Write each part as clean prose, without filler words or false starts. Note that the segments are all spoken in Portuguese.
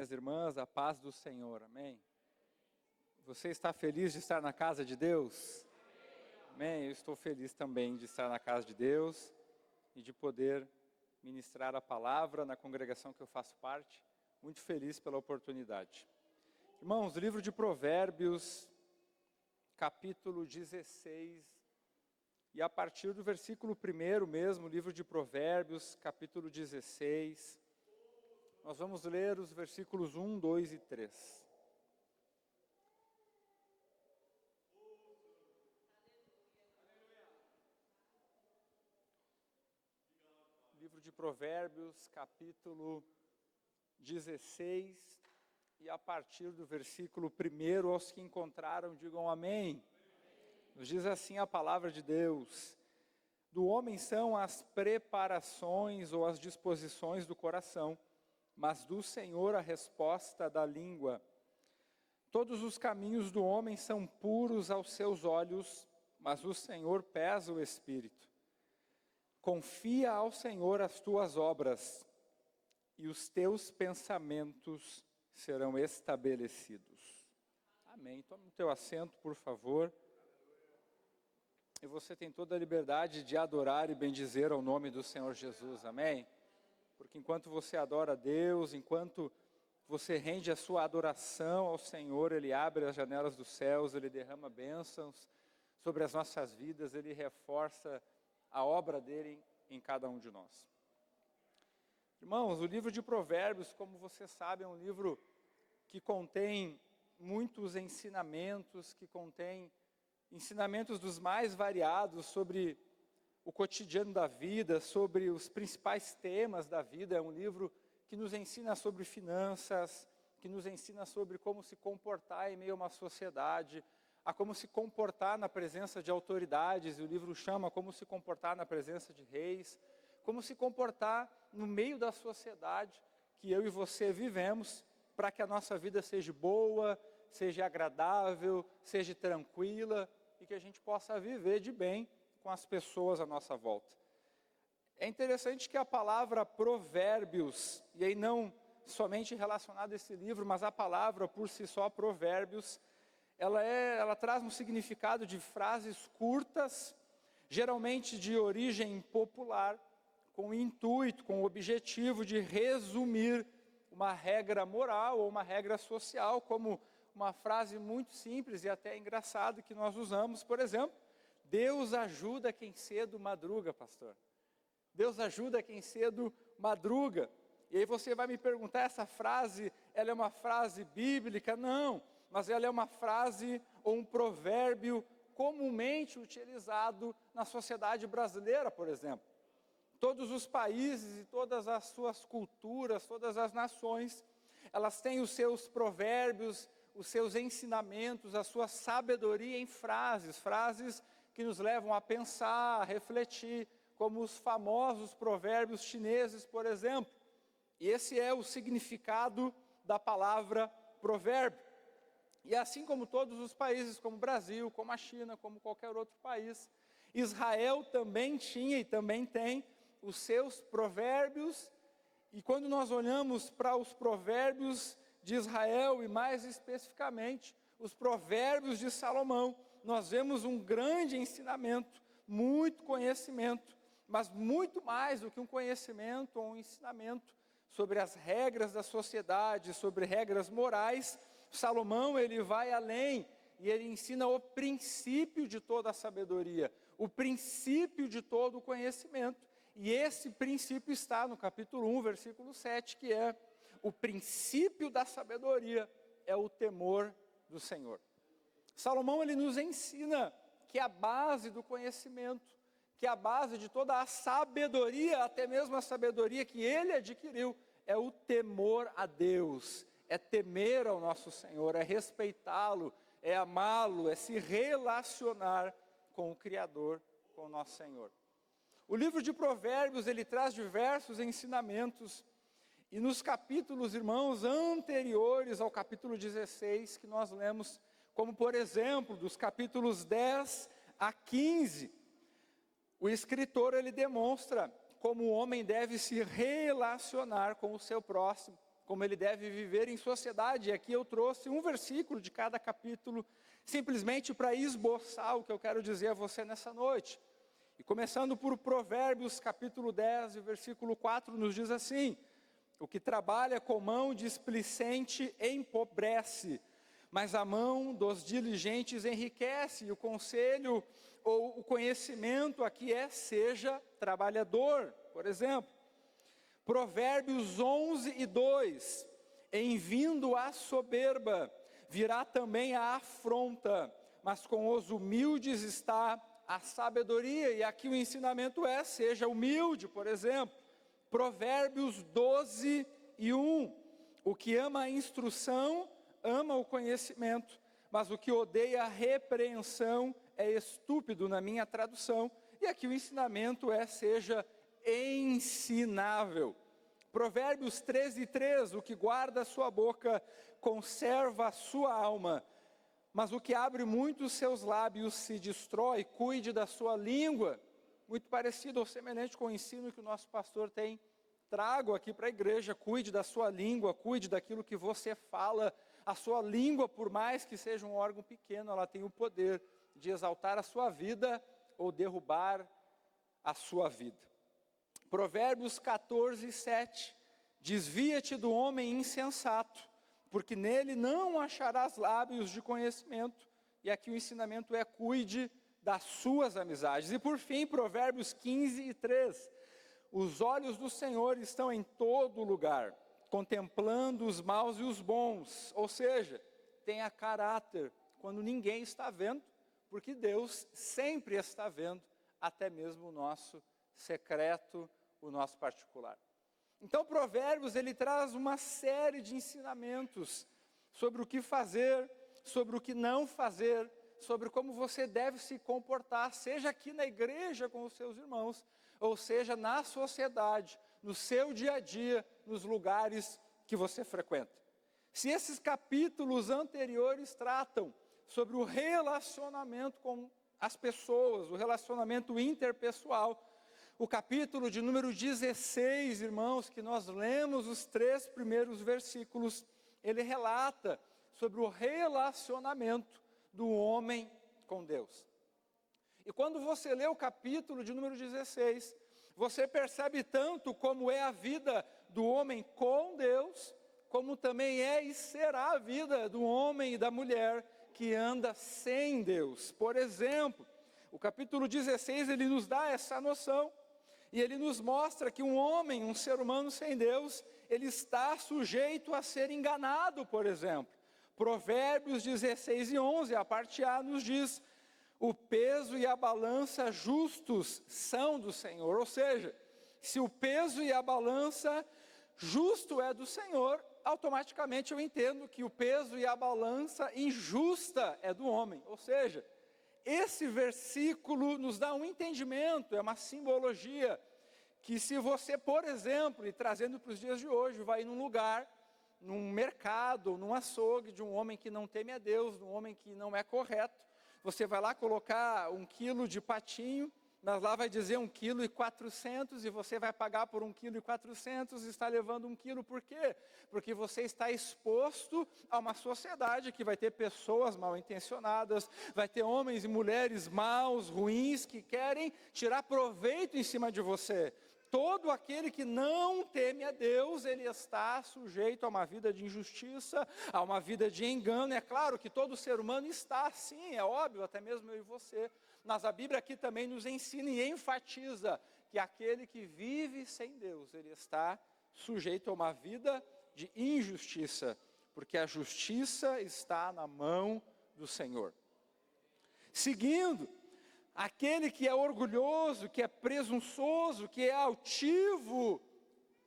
minhas irmãs, a paz do Senhor, amém? Você está feliz de estar na casa de Deus? Amém? Eu estou feliz também de estar na casa de Deus e de poder ministrar a palavra na congregação que eu faço parte. Muito feliz pela oportunidade. Irmãos, livro de Provérbios, capítulo 16, e a partir do versículo 1 mesmo, livro de Provérbios, capítulo 16, nós vamos ler os versículos 1, 2 e 3. Livro de Provérbios, capítulo 16, e a partir do versículo 1, aos que encontraram, digam amém. Nos diz assim a palavra de Deus: do homem são as preparações ou as disposições do coração, mas do Senhor a resposta da língua. Todos os caminhos do homem são puros aos seus olhos, mas o Senhor pesa o espírito. Confia ao Senhor as tuas obras, e os teus pensamentos serão estabelecidos. Amém. Tome o teu assento, por favor. E você tem toda a liberdade de adorar e bendizer ao nome do Senhor Jesus. Amém? Porque enquanto você adora a Deus, enquanto você rende a sua adoração ao Senhor, Ele abre as janelas dos céus, Ele derrama bênçãos sobre as nossas vidas, Ele reforça a obra dEle em cada um de nós. Irmãos, o livro de Provérbios, como você sabe, é um livro que contém muitos ensinamentos, que contém ensinamentos dos mais variados sobre o cotidiano da vida, sobre os principais temas da vida. É um livro que nos ensina sobre finanças, que nos ensina sobre como se comportar em meio a uma sociedade, a como se comportar na presença de autoridades, e o livro chama como se comportar na presença de reis, como se comportar no meio da sociedade que eu e você vivemos, para que a nossa vida seja boa, seja agradável, seja tranquila, e que a gente possa viver de bem com as pessoas à nossa volta. É interessante que a palavra provérbios, e aí não somente relacionada a esse livro, mas a palavra por si só, provérbios, ela traz um significado de frases curtas, geralmente de origem popular, com o intuito, com o objetivo de resumir uma regra moral ou uma regra social, como uma frase muito simples e até engraçada que nós usamos, por exemplo: Deus ajuda quem cedo madruga, pastor. Deus ajuda quem cedo madruga. E aí você vai me perguntar, essa frase, ela é uma frase bíblica? Não, mas ela é uma frase ou um provérbio comumente utilizado na sociedade brasileira, por exemplo. Todos os países e todas as suas culturas, todas as nações, elas têm os seus provérbios, os seus ensinamentos, a sua sabedoria em frases que nos levam a pensar, a refletir, como os famosos provérbios chineses, por exemplo. E esse é o significado da palavra provérbio. E assim como todos os países, como o Brasil, como a China, como qualquer outro país, Israel também tinha e também tem os seus provérbios. E quando nós olhamos para os provérbios de Israel, e mais especificamente os provérbios de Salomão, nós vemos um grande ensinamento, muito conhecimento, mas muito mais do que um conhecimento ou um ensinamento sobre as regras da sociedade, sobre regras morais. Salomão, ele vai além e ele ensina o princípio de toda a sabedoria, o princípio de todo o conhecimento. E esse princípio está no capítulo 1, versículo 7, que é: o princípio da sabedoria é o temor do Senhor. Salomão, ele nos ensina que a base do conhecimento, que a base de toda a sabedoria, até mesmo a sabedoria que ele adquiriu, é o temor a Deus, é temer ao nosso Senhor, é respeitá-lo, é amá-lo, é se relacionar com o Criador, com o nosso Senhor. O livro de Provérbios, ele traz diversos ensinamentos, e nos capítulos, irmãos, anteriores ao capítulo 16, que nós lemos, como por exemplo, dos capítulos 10 a 15, o escritor, ele demonstra como o homem deve se relacionar com o seu próximo, como ele deve viver em sociedade. E aqui eu trouxe um versículo de cada capítulo, simplesmente para esboçar o que eu quero dizer a você nessa noite. E começando por Provérbios capítulo 10, versículo 4, nos diz assim: o que trabalha com mão displicente empobrece, mas a mão dos diligentes enriquece. E o conselho ou o conhecimento aqui seja trabalhador. Por exemplo, Provérbios 11 e 2, em vindo a soberba, virá também a afronta, mas com os humildes está a sabedoria. E aqui o ensinamento seja humilde. Por exemplo, Provérbios 12 e 1, o que ama a instrução, ama o conhecimento, mas o que odeia a repreensão é estúpido, na minha tradução. E aqui o ensinamento seja ensinável. Provérbios 13 e 3, o que guarda a sua boca, conserva a sua alma, mas o que abre muito os seus lábios se destrói. Cuide da sua língua. Muito parecido ou semelhante com o ensino que o nosso pastor tem trago aqui para a igreja. Cuide da sua língua, cuide daquilo que você fala. A sua língua, por mais que seja um órgão pequeno, ela tem o poder de exaltar a sua vida ou derrubar a sua vida. Provérbios 14, 7, desvia-te do homem insensato, porque nele não acharás lábios de conhecimento. E aqui o ensinamento cuide das suas amizades. E por fim, Provérbios 15 e 3, os olhos do Senhor estão em todo lugar, contemplando os maus e os bons. Ou seja, tenha caráter quando ninguém está vendo, porque Deus sempre está vendo, até mesmo o nosso secreto, o nosso particular. Então Provérbios, ele traz uma série de ensinamentos sobre o que fazer, sobre o que não fazer, sobre como você deve se comportar, seja aqui na igreja com os seus irmãos, ou seja na sociedade, no seu dia a dia, nos lugares que você frequenta. Se esses capítulos anteriores tratam sobre o relacionamento com as pessoas, o relacionamento interpessoal, o capítulo de número 16, irmãos, que nós lemos os 3 primeiros versículos, ele relata sobre o relacionamento do homem com Deus. E quando você lê o capítulo de número 16, você percebe tanto como é a vida do homem com Deus, como também e será a vida do homem e da mulher que anda sem Deus. Por exemplo, o capítulo 16, ele nos dá essa noção, e ele nos mostra que um homem, um ser humano sem Deus, ele está sujeito a ser enganado, por exemplo. Provérbios 16 e 11, a parte A nos diz: o peso e a balança justos são do Senhor. Ou seja, se o peso e a balança justo é do Senhor, automaticamente eu entendo que o peso e a balança injusta é do homem. Ou seja, esse versículo nos dá um entendimento, é uma simbologia, que se você, por exemplo, e trazendo para os dias de hoje, vai num lugar, num mercado, num açougue de um homem que não teme a Deus, de um homem que não é correto, você vai lá colocar 1 quilo de patinho, mas lá vai dizer 1,4 kg, e você vai pagar por 1,4 kg, e está levando 1 quilo. Por quê? Porque você está exposto a uma sociedade que vai ter pessoas mal intencionadas, vai ter homens e mulheres maus, ruins, que querem tirar proveito em cima de você. Todo aquele que não teme a Deus, ele está sujeito a uma vida de injustiça, a uma vida de engano. É claro que todo ser humano está assim, é óbvio, até mesmo eu e você. Mas a Bíblia aqui também nos ensina e enfatiza que aquele que vive sem Deus, ele está sujeito a uma vida de injustiça, porque a justiça está na mão do Senhor. Seguindo, aquele que é orgulhoso, que é presunçoso, que é altivo,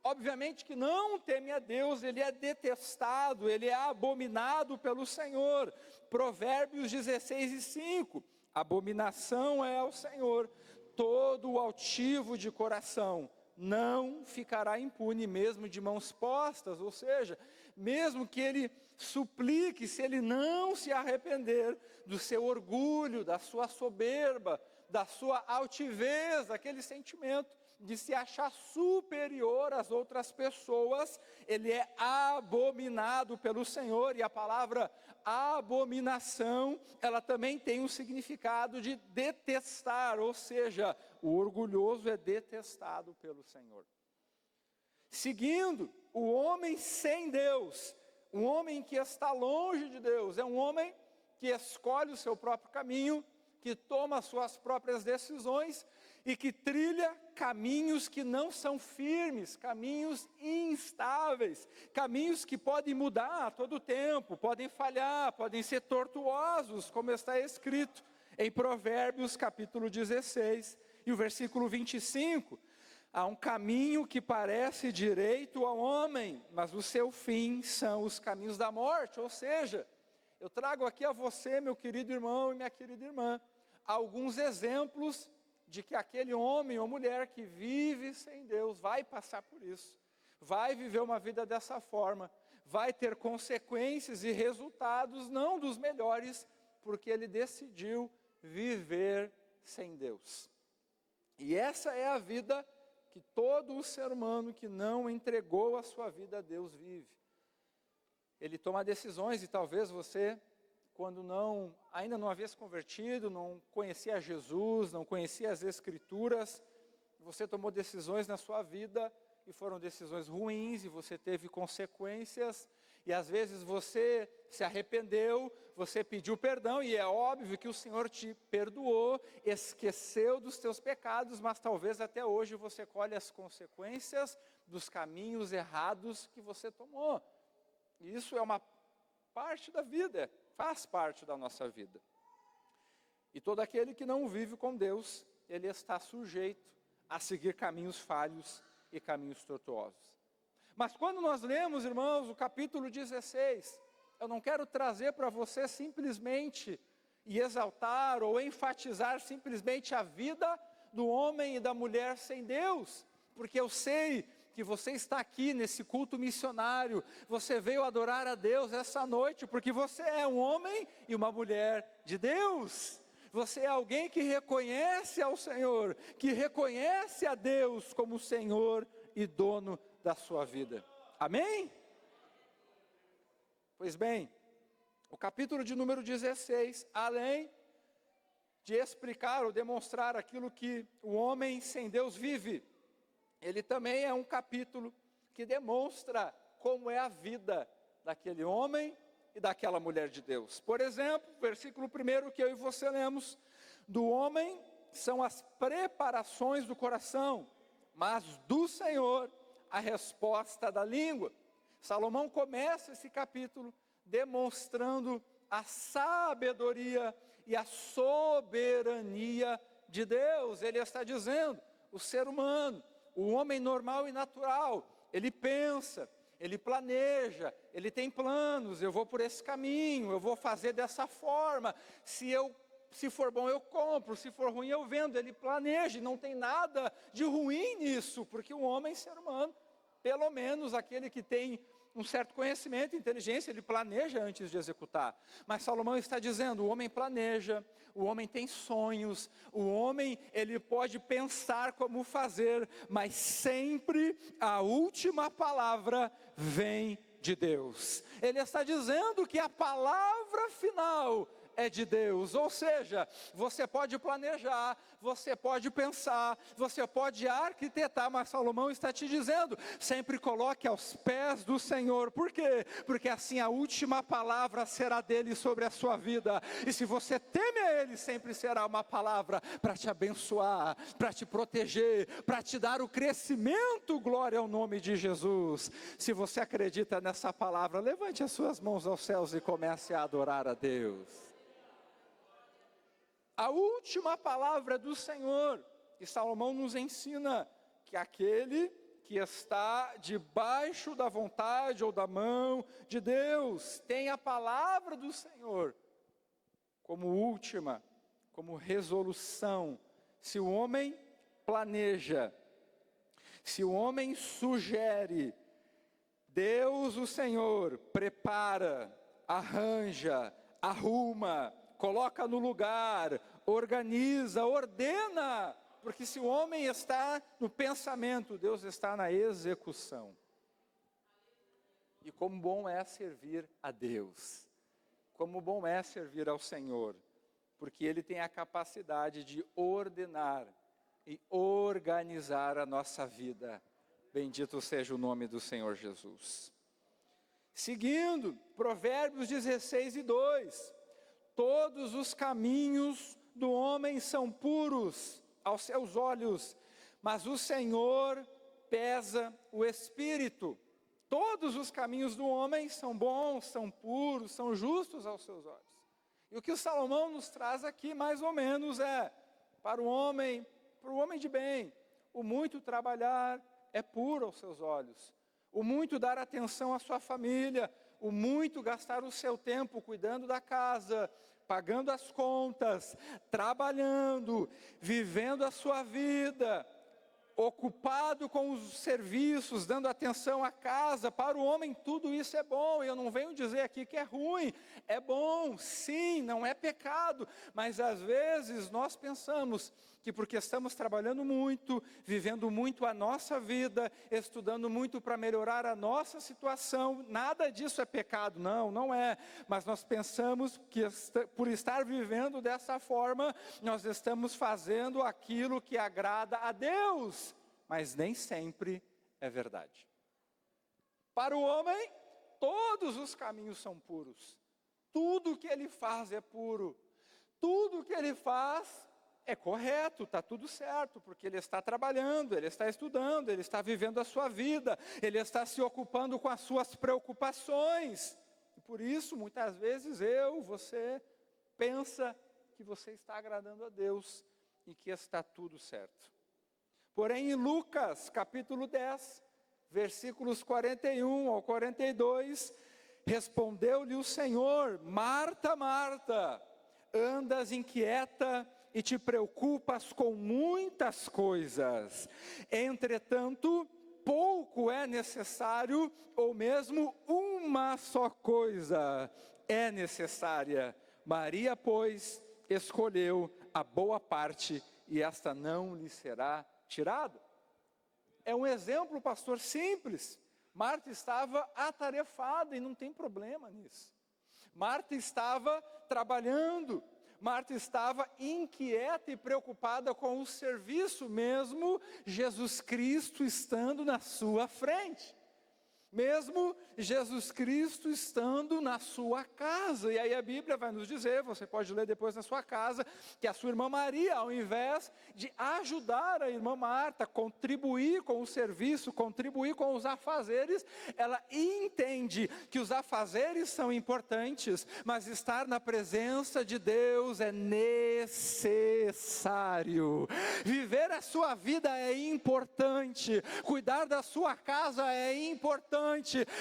obviamente que não teme a Deus, ele é detestado, ele é abominado pelo Senhor. Provérbios 16 e 5, abominação é ao Senhor todo o altivo de coração, não ficará impune mesmo de mãos postas. Ou seja, mesmo que ele suplique, se ele não se arrepender do seu orgulho, da sua soberba, da sua altivez, aquele sentimento, de se achar superior às outras pessoas, ele é abominado pelo Senhor. E a palavra abominação, ela também tem um significado de detestar, ou seja, o orgulhoso é detestado pelo Senhor. Seguindo, o homem sem Deus, um homem que está longe de Deus, é um homem que escolhe o seu próprio caminho, que toma as suas próprias decisões e que trilha caminhos que não são firmes, caminhos instáveis, caminhos que podem mudar a todo tempo, podem falhar, podem ser tortuosos, como está escrito em Provérbios capítulo 16 e o versículo 25. Há um caminho que parece direito ao homem, mas o seu fim são os caminhos da morte. Ou seja, eu trago aqui a você, meu querido irmão e minha querida irmã, alguns exemplos de que aquele homem ou mulher que vive sem Deus vai passar por isso, vai viver uma vida dessa forma, vai ter consequências e resultados não dos melhores, porque ele decidiu viver sem Deus. E essa é a vida que todo o ser humano que não entregou a sua vida a Deus vive. Ele toma decisões e talvez você, quando ainda não havia se convertido, não conhecia Jesus, não conhecia as Escrituras, você tomou decisões na sua vida e foram decisões ruins e você teve consequências. E às vezes você se arrependeu, você pediu perdão e é óbvio que o Senhor te perdoou, esqueceu dos teus pecados, mas talvez até hoje você colhe as consequências dos caminhos errados que você tomou. E isso é uma parte da vida, faz parte da nossa vida. E todo aquele que não vive com Deus, ele está sujeito a seguir caminhos falhos e caminhos tortuosos. Mas quando nós lemos, irmãos, o capítulo 16, eu não quero trazer para você simplesmente e exaltar ou enfatizar simplesmente a vida do homem e da mulher sem Deus, porque eu sei que você está aqui nesse culto missionário, você veio adorar a Deus essa noite, porque você é um homem e uma mulher de Deus. Você é alguém que reconhece ao Senhor, que reconhece a Deus como Senhor e dono da sua vida. Amém? Pois bem, o capítulo de número 16, além de explicar ou demonstrar aquilo que o homem sem Deus vive, ele também é um capítulo que demonstra como é a vida daquele homem e daquela mulher de Deus. Por exemplo, versículo 1 que eu e você lemos, do homem são as preparações do coração, mas do Senhor a resposta da língua. Salomão começa esse capítulo demonstrando a sabedoria e a soberania de Deus. Ele está dizendo, o ser humano, o homem normal e natural, ele pensa, ele planeja, ele tem planos, eu vou por esse caminho, eu vou fazer dessa forma, se for bom eu compro, se for ruim eu vendo. Ele planeja, e não tem nada de ruim nisso, porque o homem, ser humano, pelo menos aquele que tem um certo conhecimento, inteligência, ele planeja antes de executar. Mas Salomão está dizendo, o homem planeja, o homem tem sonhos, o homem, ele pode pensar como fazer, mas sempre a última palavra vem de Deus. Ele está dizendo que a palavra final é de Deus, ou seja, você pode planejar, você pode pensar, você pode arquitetar, mas Salomão está te dizendo, sempre coloque aos pés do Senhor. Por quê? Porque assim a última palavra será dele sobre a sua vida, e se você teme a ele, sempre será uma palavra para te abençoar, para te proteger, para te dar o crescimento. Glória ao nome de Jesus. Se você acredita nessa palavra, levante as suas mãos aos céus e comece a adorar a Deus. A última palavra do Senhor, e Salomão nos ensina que aquele que está debaixo da vontade ou da mão de Deus, tem a palavra do Senhor como última, como resolução. Se o homem planeja, se o homem sugere, Deus, o Senhor, prepara, arranja, arruma, coloca no lugar, organiza, ordena porque se o homem está no pensamento, Deus está na execução. E como bom é servir a Deus, como bom é servir ao Senhor, porque Ele tem a capacidade de ordenar e organizar a nossa vida. Bendito seja o nome do Senhor Jesus. Seguindo, Provérbios 16:2, todos os caminhos do homem são puros aos seus olhos, mas o Senhor pesa o espírito. Todos os caminhos do homem são bons, são puros, são justos aos seus olhos. E o que o Salomão nos traz aqui, mais ou menos, é, para o homem de bem, o muito trabalhar é puro aos seus olhos. O muito dar atenção à sua família, o muito gastar o seu tempo cuidando da casa, pagando as contas, trabalhando, vivendo a sua vida, ocupado com os serviços, dando atenção à casa, para o homem tudo isso é bom. Eu não venho dizer aqui que é ruim, é bom, sim, não é pecado, mas às vezes nós pensamos que porque estamos trabalhando muito, vivendo muito a nossa vida, estudando muito para melhorar a nossa situação, nada disso é pecado, não é, mas nós pensamos que por estar vivendo dessa forma, nós estamos fazendo aquilo que agrada a Deus, mas nem sempre é verdade. Para o homem, todos os caminhos são puros, tudo que ele faz é puro, tudo que ele faz é correto, está tudo certo, porque ele está trabalhando, ele está estudando, ele está vivendo a sua vida, ele está se ocupando com as suas preocupações. E por isso, muitas vezes, você pensa que você está agradando a Deus e que está tudo certo. Porém, em Lucas, capítulo 10, versículos 41 ao 42, respondeu-lhe o Senhor: Marta, Marta, andas inquieta e te preocupas com muitas coisas, entretanto, pouco é necessário, ou mesmo uma só coisa é necessária. Maria, pois, escolheu a boa parte, e esta não lhe será tirada. É um exemplo, pastor, simples. Marta estava atarefada e não tem problema nisso. Marta estava trabalhando, Marta estava inquieta e preocupada com o serviço, mesmo Jesus Cristo estando na sua frente. Mesmo Jesus Cristo estando na sua casa. E aí a Bíblia vai nos dizer, você pode ler depois na sua casa, que a sua irmã Maria, ao invés de ajudar a irmã Marta, contribuir com o serviço, contribuir com os afazeres, ela entende que os afazeres são importantes, mas estar na presença de Deus é necessário. Viver a sua vida é importante, cuidar da sua casa é importante,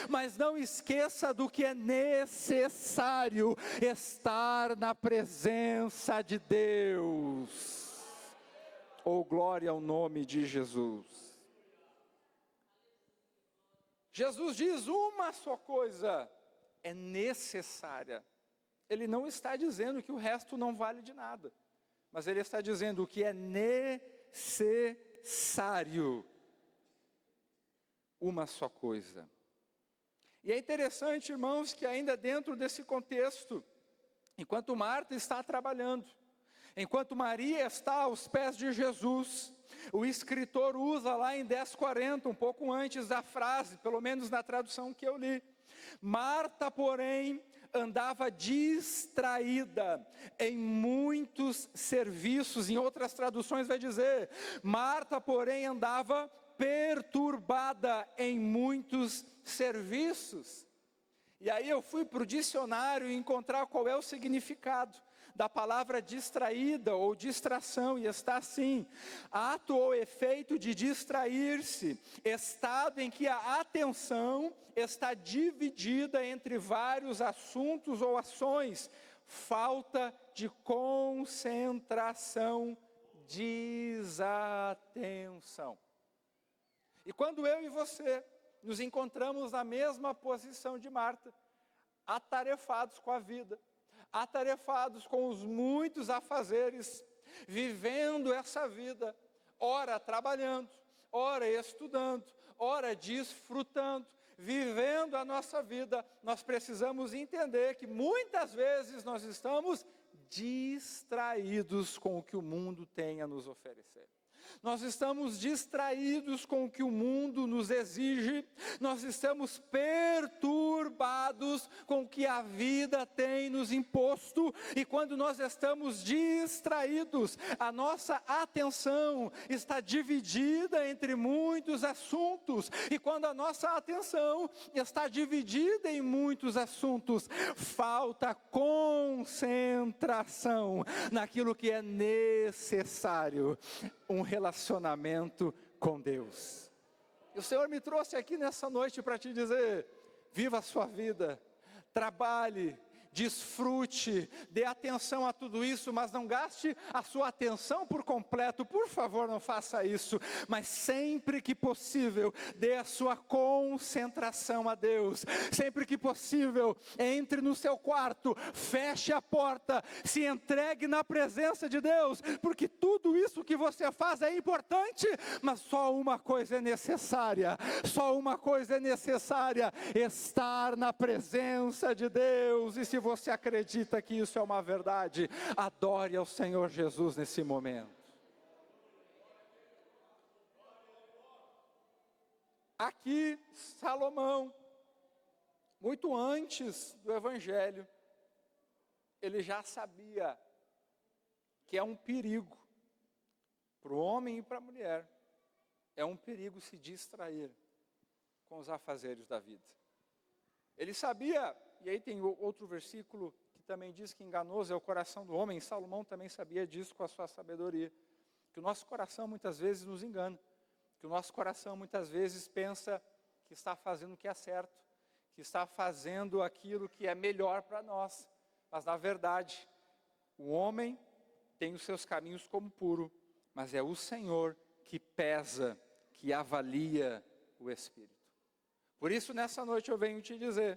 mas não esqueça do que é necessário: estar na presença de Deus. Oh, glória ao nome de Jesus. Jesus diz uma só coisa é necessária. Ele não está dizendo que o resto não vale de nada, mas ele está dizendo o que é necessário. Uma só coisa. E é interessante, irmãos, que ainda dentro desse contexto, enquanto Marta está trabalhando, enquanto Maria está aos pés de Jesus, o escritor usa lá em 10:40, um pouco antes da frase, pelo menos na tradução que eu li: Marta, porém, andava distraída em muitos serviços. Em outras traduções vai dizer: Marta, porém, andava perturbada em muitos serviços. E aí eu fui para o dicionário encontrar qual é o significado da palavra distraída ou distração, e está assim: ato ou efeito de distrair-se, estado em que a atenção está dividida entre vários assuntos ou ações, falta de concentração, desatenção. E quando eu e você nos encontramos na mesma posição de Marta, atarefados com a vida, atarefados com os muitos afazeres, vivendo essa vida, ora trabalhando, ora estudando, ora desfrutando, vivendo a nossa vida, nós precisamos entender que muitas vezes nós estamos distraídos com o que o mundo tem a nos oferecer. Nós estamos distraídos com o que o mundo nos exige, nós estamos perturbados com o que a vida tem nos imposto, e quando nós estamos distraídos, a nossa atenção está dividida entre muitos assuntos, e quando a nossa atenção está dividida em muitos assuntos, falta concentração naquilo que é necessário, um relacionamento com Deus. E o Senhor me trouxe aqui nessa noite para te dizer: viva a sua vida, trabalhe, desfrute, dê atenção a tudo isso, mas não gaste a sua atenção por completo, por favor, não faça isso, mas sempre que possível, dê a sua concentração a Deus, sempre que possível, entre no seu quarto, feche a porta, se entregue na presença de Deus, porque tudo isso que você faz é importante, mas só uma coisa é necessária, estar na presença de Deus. E se você acredita que isso é uma verdade, adore ao Senhor Jesus nesse momento. Aqui, Salomão, muito antes do Evangelho, ele já sabia que é um perigo para o homem e para a mulher, é um perigo se distrair com os afazeres da vida. Ele sabia, e aí tem outro versículo que também diz que enganoso é o coração do homem. Salomão também sabia disso com a sua sabedoria, que o nosso coração muitas vezes nos engana, que o nosso coração muitas vezes pensa que está fazendo o que é certo, que está fazendo aquilo que é melhor para nós, mas na verdade, o homem tem os seus caminhos como puro, mas é o Senhor que pesa, que avalia o espírito. Por isso, nessa noite eu venho te dizer: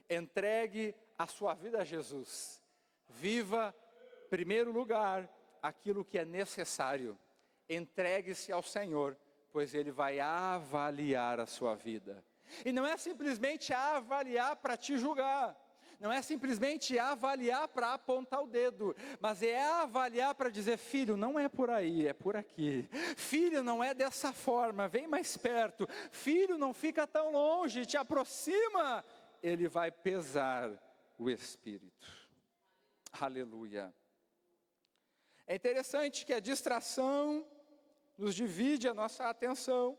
entregue a sua vida a Jesus. Viva, em primeiro lugar, aquilo que é necessário. Entregue-se ao Senhor, pois Ele vai avaliar a sua vida. E não é simplesmente avaliar para te julgar. Não é simplesmente avaliar para apontar o dedo, mas é avaliar para dizer: filho, não é por aí, é por aqui. Filho, não é dessa forma, vem mais perto. Filho, não fica tão longe, te aproxima. Ele vai pesar o espírito. Aleluia. É interessante que a distração nos divide a nossa atenção,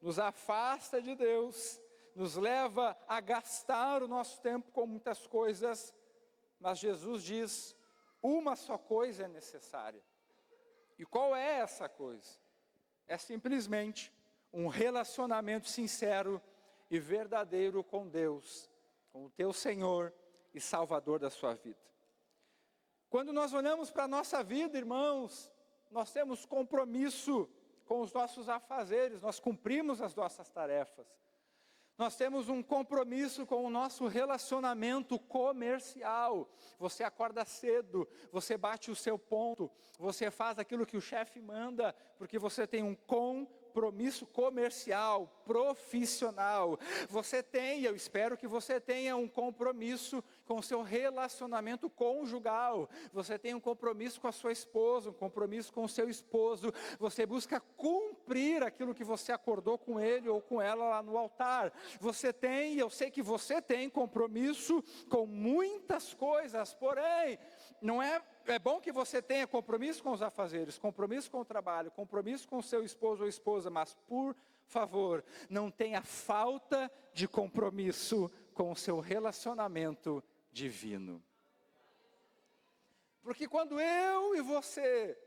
nos afasta de Deus, nos leva a gastar o nosso tempo com muitas coisas, mas Jesus diz: uma só coisa é necessária. E qual é essa coisa? É simplesmente um relacionamento sincero e verdadeiro com Deus, com o teu Senhor e Salvador da sua vida. Quando nós olhamos para a nossa vida, irmãos, nós temos compromisso com os nossos afazeres, nós cumprimos as nossas tarefas. Nós temos um compromisso com o nosso relacionamento comercial. Você acorda cedo, você bate o seu ponto, você faz aquilo que o chefe manda, porque você tem um compromisso comercial, profissional. Você tem, eu espero que você tenha um compromisso com o seu relacionamento conjugal. Você tem um compromisso com a sua esposa, um compromisso com o seu esposo. Você busca cumprir aquilo que você acordou com ele ou com ela lá no altar. Você tem, eu sei que você tem compromisso com muitas coisas, porém, não é bom que você tenha compromisso com os afazeres, compromisso com o trabalho, compromisso com o seu esposo ou esposa, mas por favor, não tenha falta de compromisso com o seu relacionamento divino. Porque quando eu e você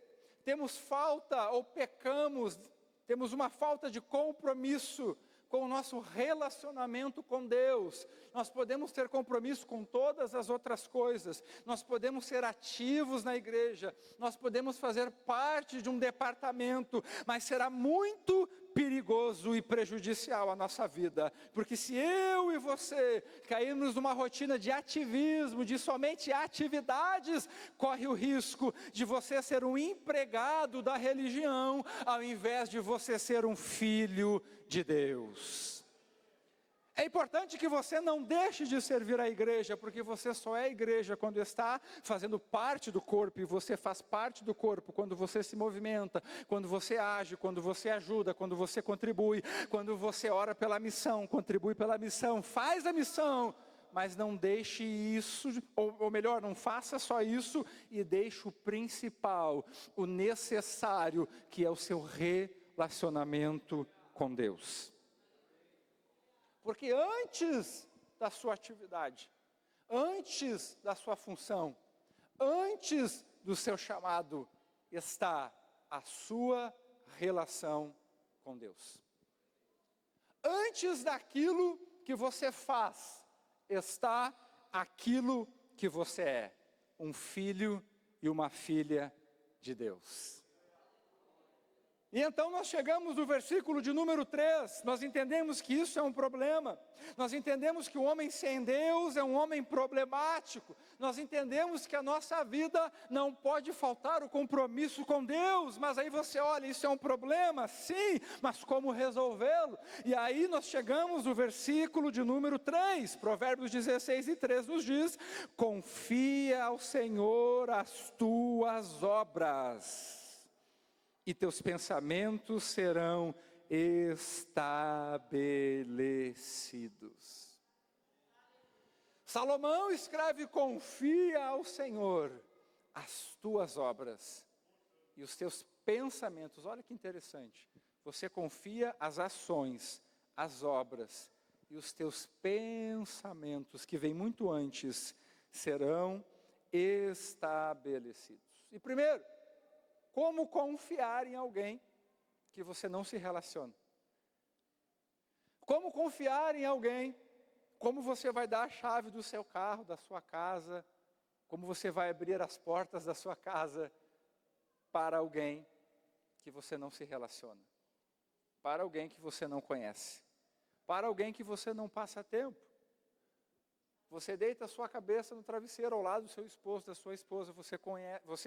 temos falta ou pecamos, temos uma falta de compromisso com o nosso relacionamento com Deus, nós podemos ter compromisso com todas as outras coisas, nós podemos ser ativos na igreja, nós podemos fazer parte de um departamento, mas será muito perigoso e prejudicial à nossa vida, porque se eu e você cairmos numa rotina de ativismo, de somente atividades, corre o risco de você ser um empregado da religião, ao invés de você ser um filho de Deus. É importante que você não deixe de servir a igreja, porque você só é igreja quando está fazendo parte do corpo, e você faz parte do corpo quando você se movimenta, quando você age, quando você ajuda, quando você contribui, quando você ora pela missão, contribui pela missão, faz a missão, mas não deixe isso, ou melhor, não faça só isso e deixe o principal, o necessário, que é o seu relacionamento com Deus. Porque antes da sua atividade, antes da sua função, antes do seu chamado, está a sua relação com Deus. Antes daquilo que você faz, está aquilo que você é, um filho e uma filha de Deus. E então nós chegamos no versículo de número 3, nós entendemos que isso é um problema, nós entendemos que o homem sem Deus é um homem problemático, nós entendemos que a nossa vida não pode faltar o compromisso com Deus, mas aí você olha, isso é um problema? Sim, mas como resolvê-lo? E aí nós chegamos no versículo de número 3, Provérbios 16:3 nos diz: confia ao Senhor as tuas obras, e teus pensamentos serão estabelecidos. Salomão escreve: confia ao Senhor as tuas obras e os teus pensamentos. Olha que interessante, você confia as ações, as obras, e os teus pensamentos, que vem muito antes, serão estabelecidos. E primeiro, como confiar em alguém que você não se relaciona? Como confiar em alguém? Como você vai dar a chave do seu carro, da sua casa? Como você vai abrir as portas da sua casa para alguém que você não se relaciona? Para alguém que você não conhece? Para alguém que você não passa tempo? Você deita a sua cabeça no travesseiro ao lado do seu esposo, da sua esposa, você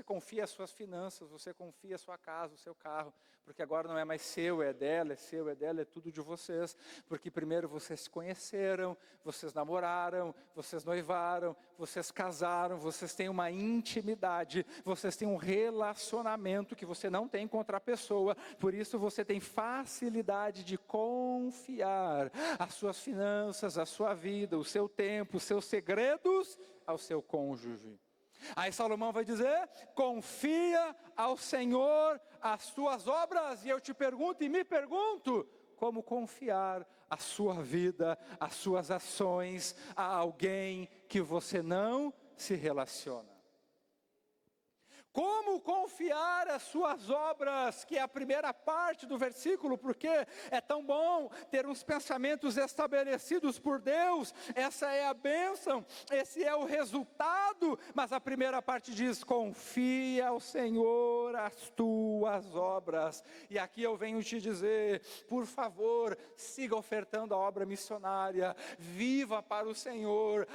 confia as suas finanças, você confia a sua casa, o seu carro, porque agora não é mais seu, é dela, é seu, é dela, é tudo de vocês, porque primeiro vocês se conheceram, vocês namoraram, vocês noivaram, vocês casaram, vocês têm uma intimidade, vocês têm um relacionamento que você não tem com outra pessoa, por isso você tem facilidade de confiar as suas finanças, a sua vida, o seu tempo, os seus segredos ao seu cônjuge. Aí Salomão vai dizer: confia ao Senhor as tuas obras. E eu te pergunto e me pergunto, como confiar a sua vida, as suas ações a alguém que você não se relaciona? Como confiar as suas obras, que é a primeira parte do versículo, porque é tão bom ter uns pensamentos estabelecidos por Deus, essa é a bênção, esse é o resultado, mas a primeira parte diz: confia ao Senhor as tuas obras. E aqui eu venho te dizer, por favor, siga ofertando a obra missionária, viva para o Senhor,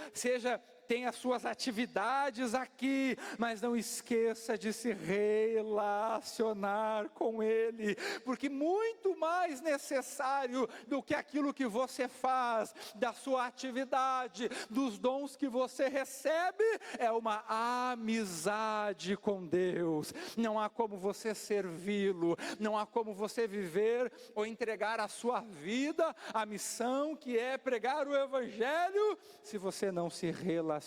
tem as suas atividades aqui, mas não esqueça de se relacionar com Ele, porque muito mais necessário do que aquilo que você faz, da sua atividade, dos dons que você recebe, é uma amizade com Deus. Não há como você servi-lo, não há como você viver ou entregar a sua vida, a missão que é pregar o Evangelho, se você não se relaciona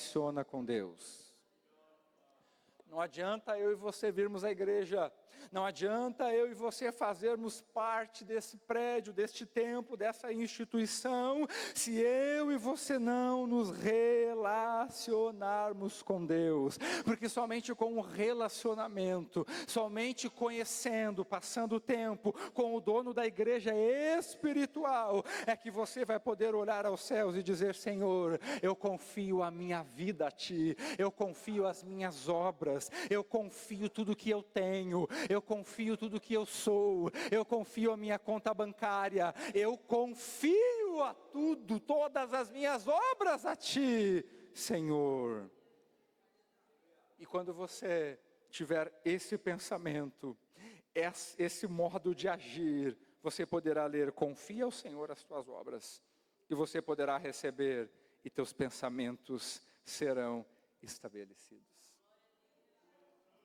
com Deus. Não adianta eu e você virmos à igreja, não adianta eu e você fazermos parte desse prédio, deste templo, dessa instituição, se eu e você não nos relacionarmos com Deus, porque somente com um relacionamento, somente conhecendo, passando tempo com o dono da igreja espiritual, é que você vai poder olhar aos céus e dizer: Senhor, eu confio a minha vida a Ti, eu confio as minhas obras, eu confio tudo que eu tenho, eu confio tudo que eu sou, eu confio a minha conta bancária, eu confio a tudo, todas as minhas obras a Ti, Senhor. E quando você tiver esse pensamento, esse modo de agir, você poderá ler: confia ao Senhor as tuas obras, e você poderá receber, e teus pensamentos serão estabelecidos.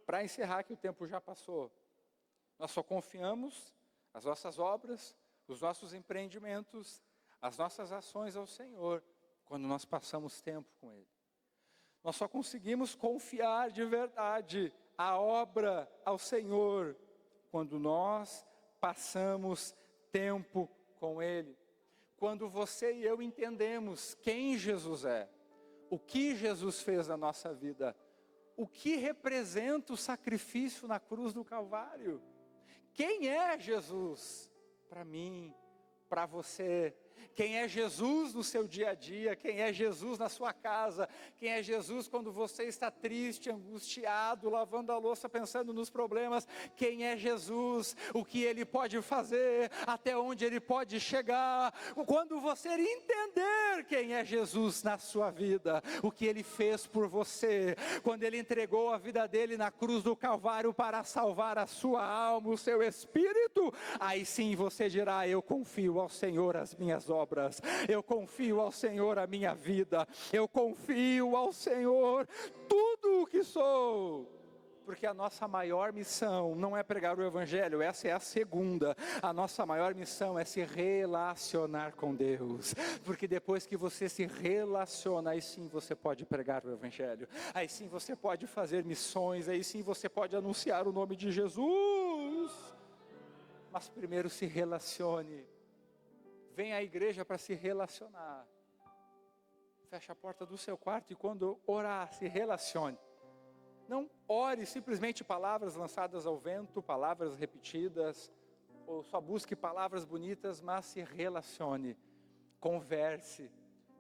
Para encerrar, que o tempo já passou, nós só confiamos as nossas obras, os nossos empreendimentos, as nossas ações ao Senhor, quando nós passamos tempo com Ele. Nós só conseguimos confiar de verdade a obra ao Senhor, quando nós passamos tempo com Ele. Quando você e eu entendemos quem Jesus é, o que Jesus fez na nossa vida, o que representa o sacrifício na cruz do Calvário. Quem é Jesus para mim, para você? Quem é Jesus no seu dia a dia? Quem é Jesus na sua casa? Quem é Jesus quando você está triste, angustiado, lavando a louça, pensando nos problemas? Quem é Jesus? O que Ele pode fazer? Até onde Ele pode chegar? Quando você entender quem é Jesus na sua vida, o que Ele fez por você, quando Ele entregou a vida dEle na cruz do Calvário para salvar a sua alma, o seu espírito, aí sim você dirá: eu confio ao Senhor as minhas obras, eu confio ao Senhor a minha vida, eu confio ao Senhor tudo o que sou, porque a nossa maior missão não é pregar o Evangelho, essa é a segunda. A nossa maior missão é se relacionar com Deus, porque depois que você se relaciona, aí sim você pode pregar o Evangelho, aí sim você pode fazer missões, aí sim você pode anunciar o nome de Jesus. Mas primeiro se relacione. Vem à igreja para se relacionar. Feche a porta do seu quarto e quando orar, se relacione. Não ore simplesmente palavras lançadas ao vento, palavras repetidas, ou só busque palavras bonitas, mas se relacione. Converse,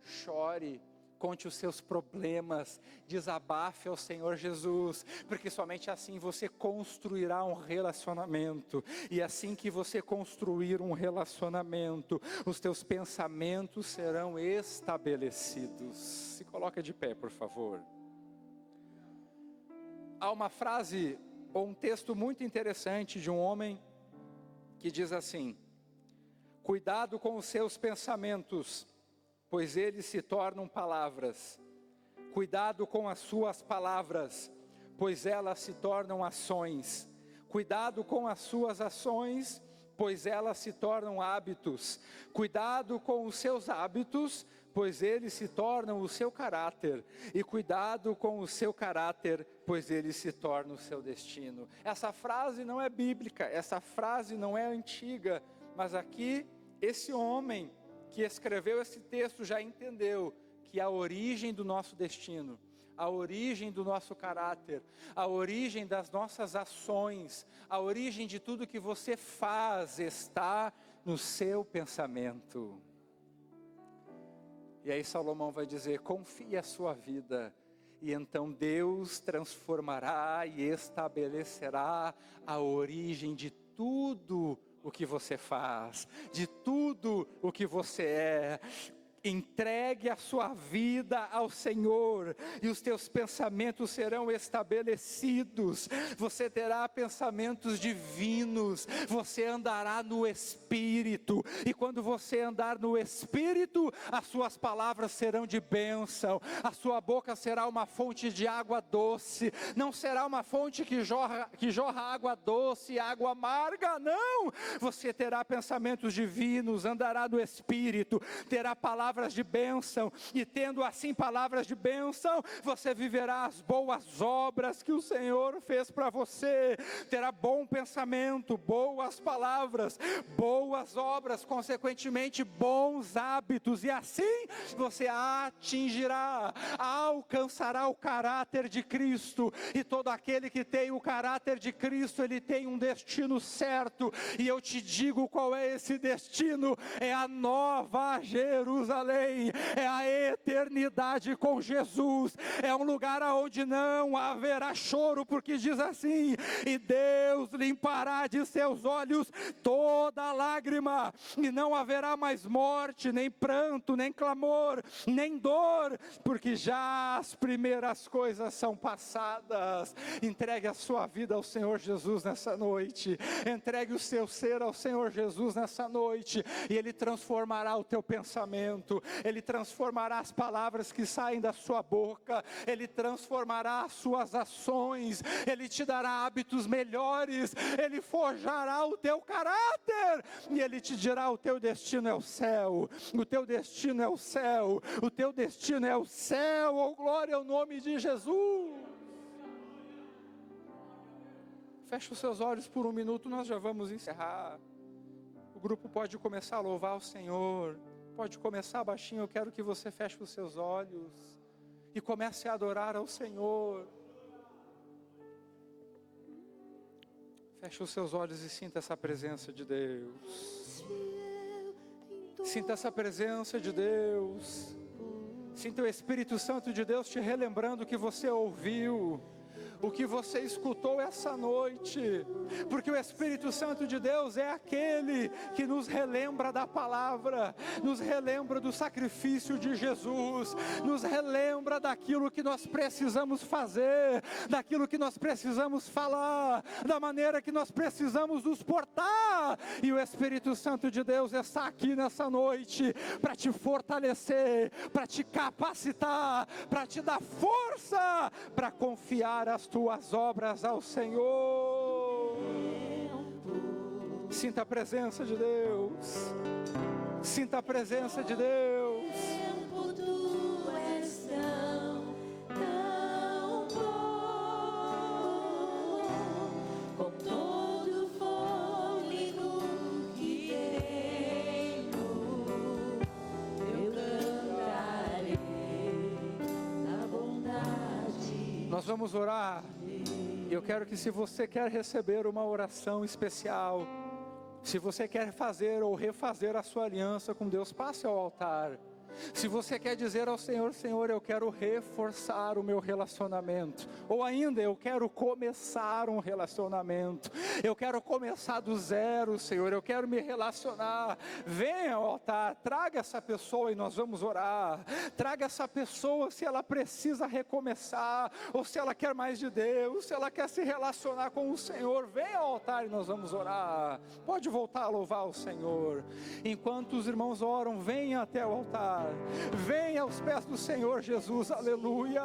chore, conte os seus problemas, desabafe ao Senhor Jesus, porque somente assim você construirá um relacionamento, e assim que você construir um relacionamento, os teus pensamentos serão estabelecidos. Se coloca de pé, por favor. Há uma frase, ou um texto muito interessante de um homem, que diz assim: cuidado com os seus pensamentos, pois eles se tornam palavras. Cuidado com as suas palavras, pois elas se tornam ações. Cuidado com as suas ações, pois elas se tornam hábitos. Cuidado com os seus hábitos, pois eles se tornam o seu caráter. E cuidado com o seu caráter, pois ele se torna o seu destino. Essa frase não é bíblica, essa frase não é antiga, mas aqui esse homem que escreveu esse texto já entendeu que a origem do nosso destino, a origem do nosso caráter, a origem das nossas ações, a origem de tudo que você faz está no seu pensamento. E aí Salomão vai dizer: confie a sua vida, e então Deus transformará e estabelecerá a origem de tudo o que você faz, de tudo o que você é. Entregue a sua vida ao Senhor, e os teus pensamentos serão estabelecidos. Você terá pensamentos divinos, você andará no Espírito, e quando você andar no Espírito, as suas palavras serão de bênção, a sua boca será uma fonte de água doce, não será uma fonte que jorra água doce e água amarga, não. Você terá pensamentos divinos, andará no Espírito, terá palavras de bênção, e tendo assim palavras de bênção, você viverá as boas obras que o Senhor fez para você, terá bom pensamento, boas palavras, boas obras, consequentemente bons hábitos, e assim você atingirá a alcançará o caráter de Cristo, e todo aquele que tem o caráter de Cristo, ele tem um destino certo, e eu te digo qual é esse destino: é a nova Jerusalém, é a eternidade com Jesus, é um lugar onde não haverá choro, porque diz assim: e Deus limpará de seus olhos toda lágrima, e não haverá mais morte, nem pranto, nem clamor, nem dor, porque já as primeiras coisas são passadas. Entregue a sua vida ao Senhor Jesus nessa noite, entregue o seu ser ao Senhor Jesus nessa noite, e Ele transformará o teu pensamento, Ele transformará as palavras que saem da sua boca, Ele transformará as suas ações, Ele te dará hábitos melhores, Ele forjará o teu caráter, e Ele te dirá: o teu destino é o céu, o teu destino é o céu, o teu destino é o céu, oh glória ao nome de Jesus. Feche os seus olhos por um minuto, nós já vamos encerrar. O grupo pode começar a louvar o Senhor, pode começar baixinho. Eu quero que você feche os seus olhos e comece a adorar ao Senhor. Feche os seus olhos e sinta essa presença de Deus. Sinta essa presença de Deus. Sinta o Espírito Santo de Deus te relembrando o que você ouviu, o que você escutou essa noite, porque o Espírito Santo de Deus é aquele que nos relembra da palavra, nos relembra do sacrifício de Jesus, nos relembra daquilo que nós precisamos fazer, daquilo que nós precisamos falar, da maneira que nós precisamos nos portar, e o Espírito Santo de Deus está aqui nessa noite para te fortalecer, para te capacitar, para te dar força, para confiar as tuas obras ao Senhor. Sinta a presença de Deus, sinta a presença de Deus. Tu és tão bom, com todo o fôlego que tenho, eu cantarei a bondade. Nós vamos orar. Eu quero que, se você quer receber uma oração especial, se você quer fazer ou refazer a sua aliança com Deus, passe ao altar. Se você quer dizer ao Senhor: Senhor, eu quero reforçar o meu relacionamento, ou ainda eu quero começar um relacionamento, eu quero começar do zero, Senhor, eu quero me relacionar, venha ao altar, traga essa pessoa e nós vamos orar. Traga essa pessoa, se ela precisa recomeçar, ou se ela quer mais de Deus, se ela quer se relacionar com o Senhor, venha ao altar e nós vamos orar. Pode voltar a louvar o Senhor. Enquanto os irmãos oram, venha até o altar, venha aos pés do Senhor Jesus, aleluia.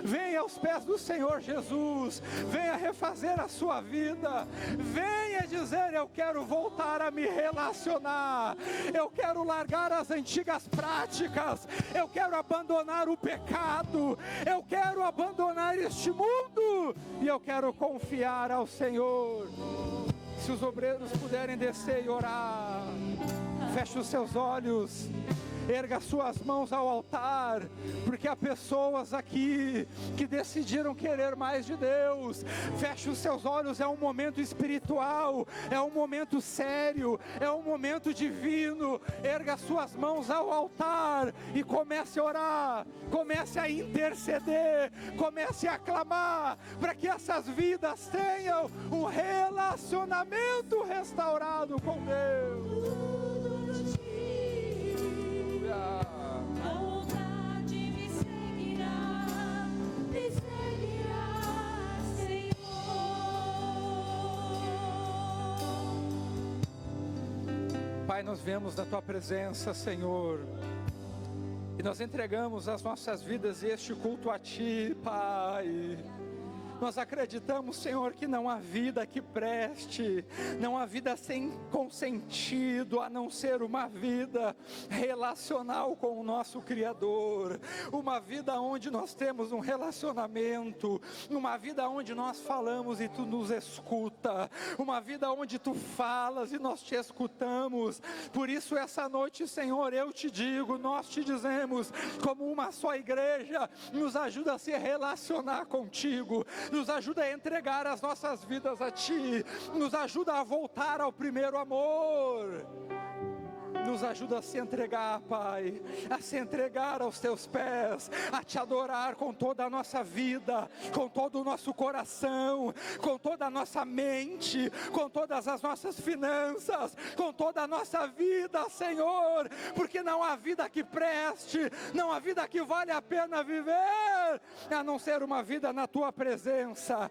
Venha aos pés do Senhor Jesus, venha refazer a sua vida, venha dizer: eu quero voltar a me relacionar, eu quero largar as antigas práticas, eu quero abandonar o pecado, eu quero abandonar este mundo, e eu quero confiar ao Senhor. Se os obreiros puderem descer e orar, feche os seus olhos, erga suas mãos ao altar, porque há pessoas aqui que decidiram querer mais de Deus. Feche os seus olhos, é um momento espiritual, é um momento sério, é um momento divino. Erga suas mãos ao altar e comece a orar, comece a interceder, comece a clamar, para que essas vidas tenham um relacionamento restaurado com Deus. A vontade me seguirá, Senhor. Pai, nós vemos na Tua presença, Senhor, e nós entregamos as nossas vidas e este culto a Ti, Pai. Nós acreditamos, Senhor, que não há vida que preste, não há vida com sentido, a não ser uma vida relacional com o nosso Criador, uma vida onde nós temos um relacionamento, uma vida onde nós falamos e Tu nos escuta. escuta, uma vida onde tu falas e nós te escutamos. Por isso essa noite, Senhor, eu te digo, nós te dizemos, como uma só igreja, nos ajuda a se relacionar contigo, nos ajuda a entregar as nossas vidas a ti, nos ajuda a voltar ao primeiro amor. Nos ajuda a se entregar, Pai, a se entregar aos teus pés, a te adorar com toda a nossa vida, com todo o nosso coração, com toda a nossa mente, com todas as nossas finanças, com toda a nossa vida, Senhor, porque não há vida que preste, não há vida que vale a pena viver, a não ser uma vida na tua presença.